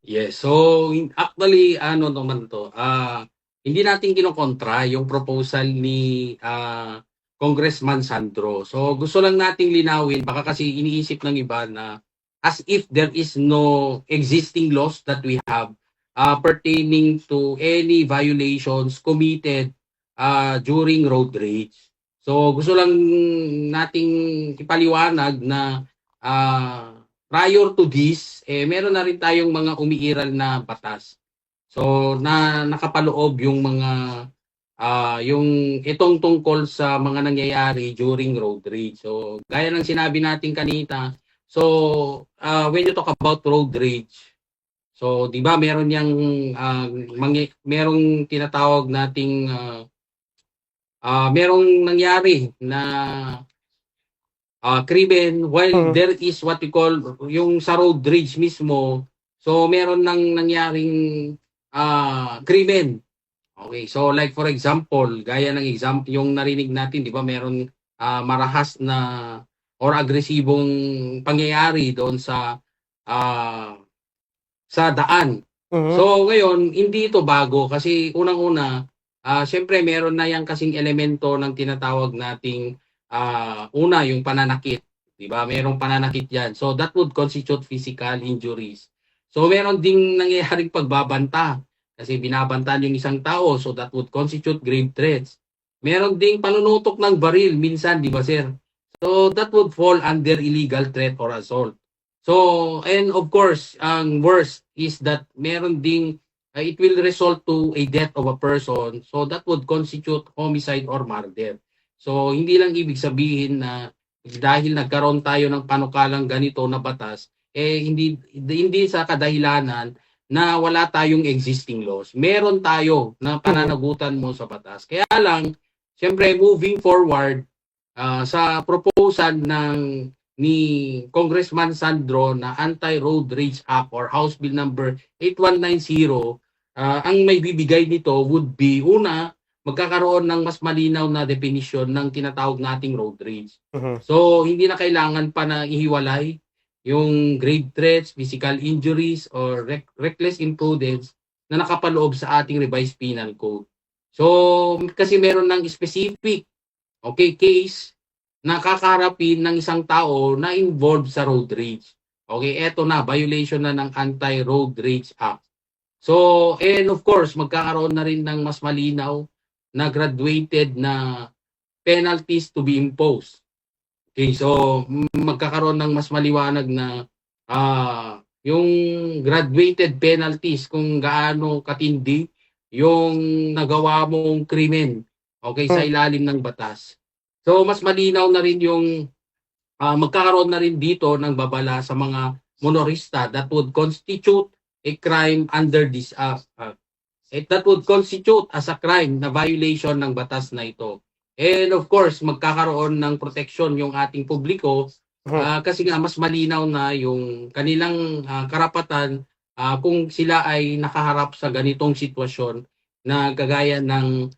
Yes. So, actually ano naman 'to, hindi natin kinokontra yung proposal ni, Congressman Sandro. So, gusto lang nating linawin baka kasi iniisip ng iba na as if there is no existing laws that we have, pertaining to any violations committed, during road rage. So, gusto lang nating ipaliwanag na, prior to this, meron na rin tayong mga umiiral na batas. So, na nakapaloob yung mga yung itong tungkol sa mga nangyayari during road rage. So, gaya ng sinabi natin kanina, so when you talk about road rage, so 'di ba meron yang merong tinatawag nating merong nangyari na krimen while Mhm. there is what we call yung sa road rage mismo. So meron nang nangyaring krimen. Okay, so like for example, gaya ng example yung narinig natin, 'di ba, meron marahas na or agresibong pangyayari doon ah, sa daan. Mhm. So ngayon, hindi ito bago kasi unang-una, siyempre meron na yang kasing elemento ng tinatawag nating una yung pananakit, 'di ba? Merong pananakit 'yan. So that would constitute physical injuries. So meron ding nangyayaring pagbabanta kasi binabantaan yung isang tao, so that would constitute grave threats. Meron ding panunutok ng baril minsan, 'di ba, sir? So that would fall under illegal threat or assault. So, and of course, ang worst is that meron ding it will result to a death of a person. So that would constitute homicide or murder. So hindi lang ibig sabihin na dahil nagkaroon tayo ng panukalang ganito na batas, hindi sa kadahilanan na wala tayong existing laws. Meron tayo na Mhm. pananagutan mo sa batas. Kaya lang, siyempre moving forward, sa proposal ni Congressman Sandro na Anti-Road Rage Act or House Bill number 8190, ang may bibigay nito would be una, magkakaroon ng mas malinaw na definition ng tinatawag nating road rage. Mhm. So hindi na kailangan pa na ihiwalay yung grave threats, physical injuries or reckless imprudence na nakapaloob sa ating revised penal code. So kasi meron ng specific, okay, case na kakaharapin ng isang tao na involved sa road rage. Okay, eto na, violation na ng Anti-Road Rage Act. So, and of course, magkakaroon na rin ng mas malinaw na graduated na penalties to be imposed. Okay, so magkakaroon ng mas maliwanag na yung graduated penalties kung gaano katindi yung nagawa mong krimen, okay, sa Mhm. ilalim ng batas. So mas malinaw na rin yung magkakaroon na rin dito ng babala sa mga motorista that would constitute a crime under this that would constitute as a crime na violation ng batas na ito. And of course, magkakaroon ng proteksyon yung ating publiko Mhm. kasi nga mas malinaw na yung kanilang karapatan kung sila ay nakaharap sa ganitong sitwasyon na kagaya ng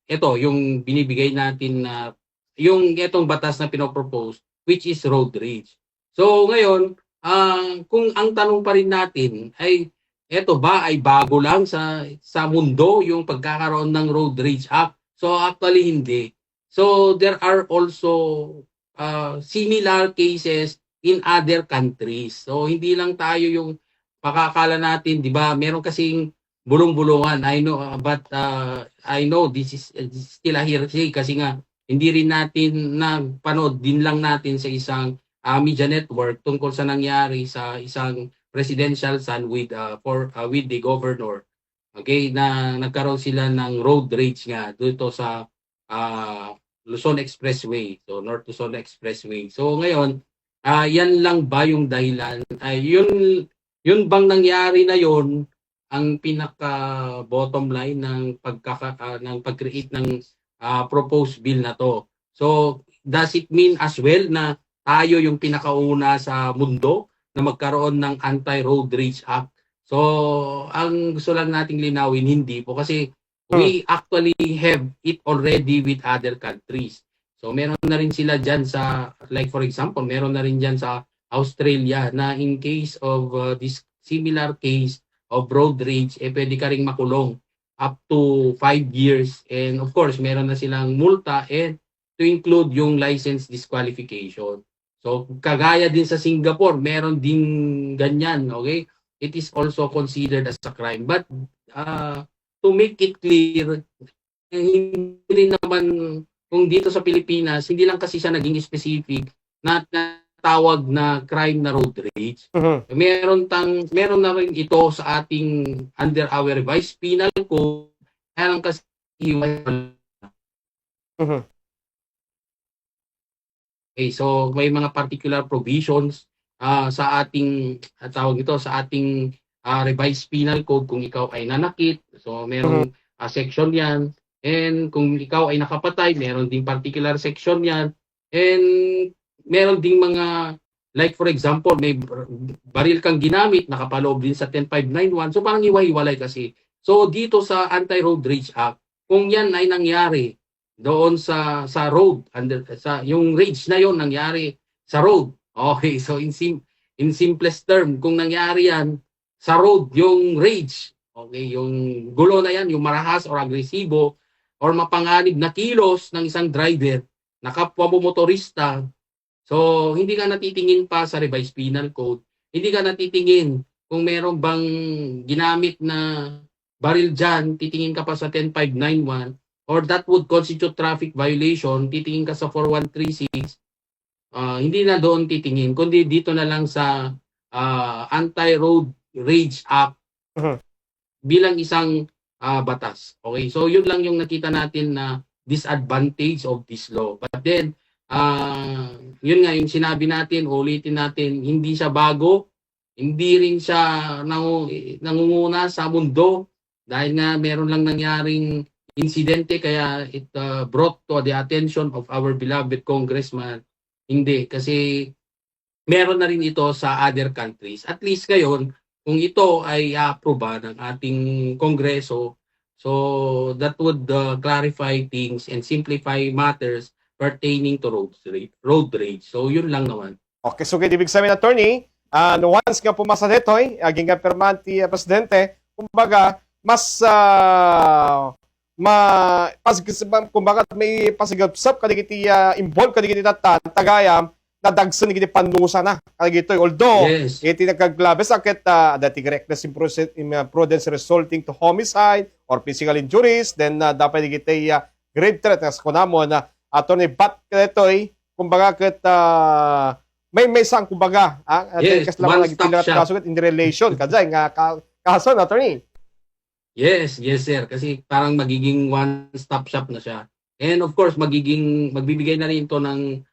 ito, yung binibigay natin na yung itong batas na pinopropose, which is road rage. So ngayon, kung ang tanong pa rin natin ay eto ba ay bago lang sa mundo yung pagkakaroon ng Road Rage Act? So actually hindi. So there are also similar cases in other countries. So hindi lang tayo yung pakakala natin, 'di ba? Meron kasing bulong-bulungan. I know but I know this is still a hearsay kasi nga hindi rin natin napanood din lang natin sa isang media network tungkol sa nangyari sa isang presidential son with the governor, okay, na nagkaroon sila ng road rage nga dito sa Luzon Expressway, so North Luzon Expressway. So ngayon, yan lang ba yung dahilan? Ay yun bang nangyari na yon ang pinaka bottom line ng pag-create ng proposed bill na to. So does it mean as well na tayo yung pinakauna sa mundo na magkaroon ng Anti-Road Rage Act? So ang gusto lang nating linawin, hindi po, kasi Mhm. we actually have it already with other countries. So meron na rin sila diyan sa, like for example, meron na rin diyan sa Australia na in case of this similar case of road rage, pwede ka ring makulong up to 5 years. And of course, meron na silang multa and to include yung license disqualification. So, kagaya din sa Singapore, meron din ganyan, okay? It is also considered as a crime. But to make it clear, hindi rin naman, kung dito sa Pilipinas, hindi lang kasi siya naging specific na tawag na crime na road rage. Meron na rin ito sa ating under our revised penal code. Kaya lang kasi Okay, so may mga particular provisions sa ating tawag ito sa ating revised penal code kung ikaw ay nanakit. So merong section 'yan. And kung ikaw ay nakapatay, meron ding particular section 'yan. And meron ding mga like for example, may baril kang ginamit, nakapaloob din sa 10591. So parang iwa-hiwalay kasi. So dito sa Anti-Road Rage Act, kung 'yan ay nangyari doon sa road, sa yung rage na yon nangyari sa road. Okay, so in simplest term, kung nangyari yan sa road, yung rage, okay, yung gulo na yan, yung marahas or agresibo or mapanganib na kilos ng isang driver na kapwa mo motorista, so hindi ka natitingin pa sa revised penal code, hindi ka natitingin kung meron bang ginamit na baril dyan, titingin ka pa sa 10591 or that would constitute traffic violation, titingin ka sa 4136, hindi na doon titingin, kundi dito na lang sa Anti-Road Rage Act bilang isang batas. Okay, so yun lang yung nakita natin na disadvantage of this law. But then, yun nga yung sinabi natin, ulitin natin, hindi siya bago, hindi rin siya nangunguna sa mundo dahil nga meron lang nangyaring insidente kaya it brought to the attention of our beloved congressman. Hindi, kasi meron na rin ito sa other countries. At least ngayon, kung ito ay aproba ng ating kongreso, so that would clarify things and simplify matters pertaining to road rage. So yun lang naman. Okay, so ibig sabihin, attorney, once nga pumasa dito, aging permanente presidente, kumbaga, mas kumbaga may pasigapsap kadigiti involved kadigiti tagayam na dagsan ni panusa na kadigito. Although yes, iti nagkaglabe sakit dati reckless imprudence resulting to homicide or physical injuries, then dapat digiti grave threat as kunamo na attorney bat ito kumbaga ket may sang kumbaga yes, one stop shop in relation kadzay nga kaso na attorney. Yes, sir. Kasi parang magiging one-stop shop na siya. And of course, magbibigay na rin ito ng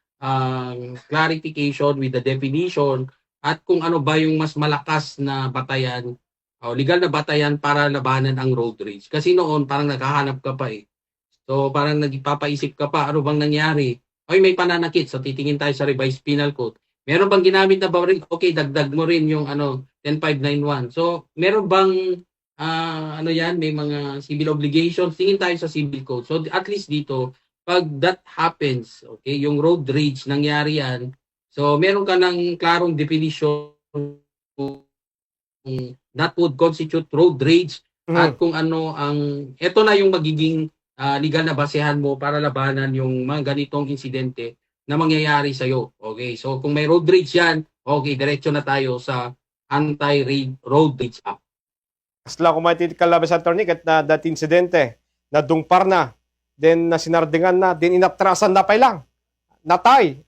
clarification with the definition at kung ano ba yung mas malakas na batayan, legal na batayan para labanan ang road rage. Kasi noon, parang naghahanap ka pa eh. So parang nagpapaisip ka pa, ano bang nangyari? Oy, may pananakit. So titingin tayo sa revised penal code. Meron bang ginamit na baril? Okay, dagdag mo rin yung 10591. So meron bang may mga civil obligations, tingin tayo sa civil code. So at least dito, pag that happens, okay, yung road rage, nangyari yan, so meron ka ng klarong definition that would constitute road rage at kung ano ito na yung magiging legal na basehan mo para labanan yung mga ganitong insidente na mangyayari sa'yo. Okay, so kung may road rage yan, okay, diretso na tayo sa Anti-Road Rage Act. Kasla ko kalabas attorney kat na that insidente na dungpar na then na sinardingan na then inatrasan na pa lang natay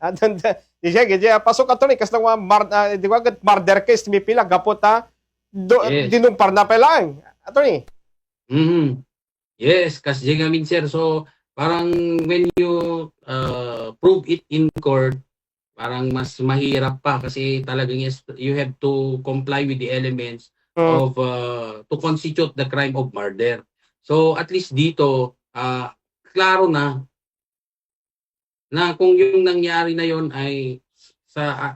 pasok attorney kasla murder case mi pila gapot dinungpar na pa lang attorney. Yes, kasi ngamin sir, so parang when you prove it in court, parang mas mahirap pa kasi talagang you have to comply with the elements of to constitute the crime of murder. So at least dito klaro na kung yung nangyari na yon ay sa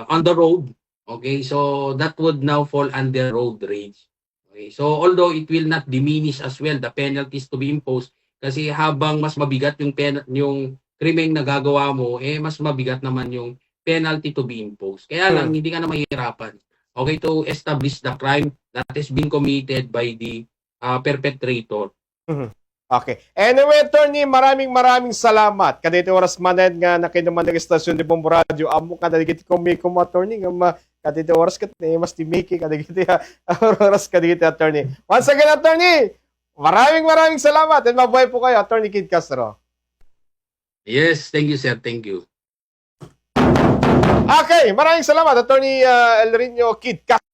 on the road, okay, so that would now fall under road rage. Okay, so although it will not diminish as well the penalties to be imposed kasi habang mas mabigat yung krimen na gagawa mo, mas mabigat naman yung penalty to be imposed. Kaya lang hindi ka na mahirapan. okay, to establish the crime that has been committed by the perpetrator. Okay. Anyway, attorney, maraming salamat. Kadito oras manen nga nakinuman ng istasyon ni Bombo Radio. Amo ka daligit kumikum attorney nga kadito oras kat ni mas timiki kadito oras kadito attorney. Once again, attorney, maraming salamat and mabuhay po kayo, Attorney Kid Castro. Yes, thank you, sir. Thank you. Okay, maraming salamat, Attorney El Rino Kid Castro.